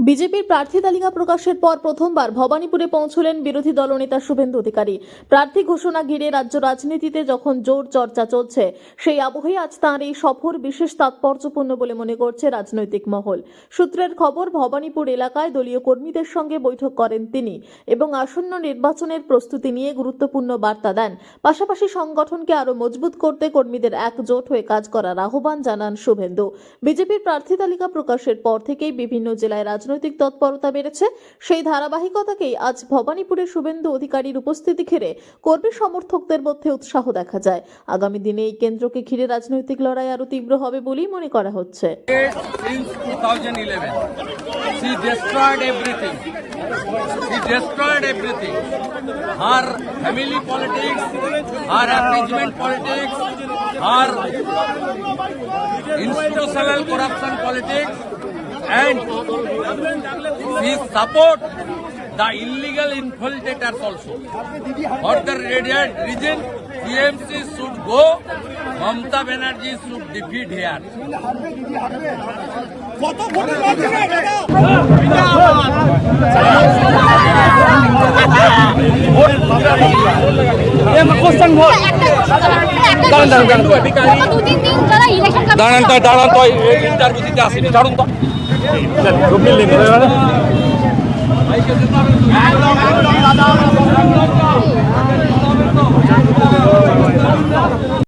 বিজেপির প্রার্থী তালিকা প্রকাশের পর প্রথমবার ভবানীপুরে পৌঁছলেন বিরোধী দলনেতা শুভেন্দু অধিকারী। প্রার্থী ঘোষণা ঘিরে রাজ্য রাজনীতিতে যখন জোর চর্চা চলছে, সেই আবহে আজ তাঁর এই সফর বিশেষ তাৎপর্যপূর্ণ বলে মনে করছে রাজনৈতিক মহল। সূত্রের খবর, ভবানীপুর এলাকায় দলীয় কর্মীদের সঙ্গে বৈঠক করেন তিনি এবং আসন্ন নির্বাচনের প্রস্তুতি নিয়ে গুরুত্বপূর্ণ বার্তা দেন। পাশাপাশি সংগঠনকে আরও মজবুত করতে কর্মীদের একজোট হয়ে কাজ করার আহ্বান জানান শুভেন্দু। বিজেপির প্রার্থী তালিকা প্রকাশের পর থেকেই বিভিন্ন জেলায় রাজনৈতিক তৎপরতা বেড়েছে। সেই ধারাবাহিকতাকেই আজ ভবানীপুরে শুভেন্দু অধিকারীর উপস্থিতি ঘিরে কর্মী সমর্থকদের মধ্যে উৎসাহ দেখা যায়। আগামী দিনে এই কেন্দ্রকে ঘিরে রাজনৈতিক লড়াই আরো তীব্র হবে বলেই মনে করা হচ্ছে। Since 2011, she destroyed everything. She destroyed everything. Her family politics, her appeasement politics, her institutional corruption politics, and she support the illegal infiltrators also. For the reason, TMC should go, Mamata Banerjee should defeat here. দাঁড়ান তো interview দিতে আসেনি, দাঁড়ান তো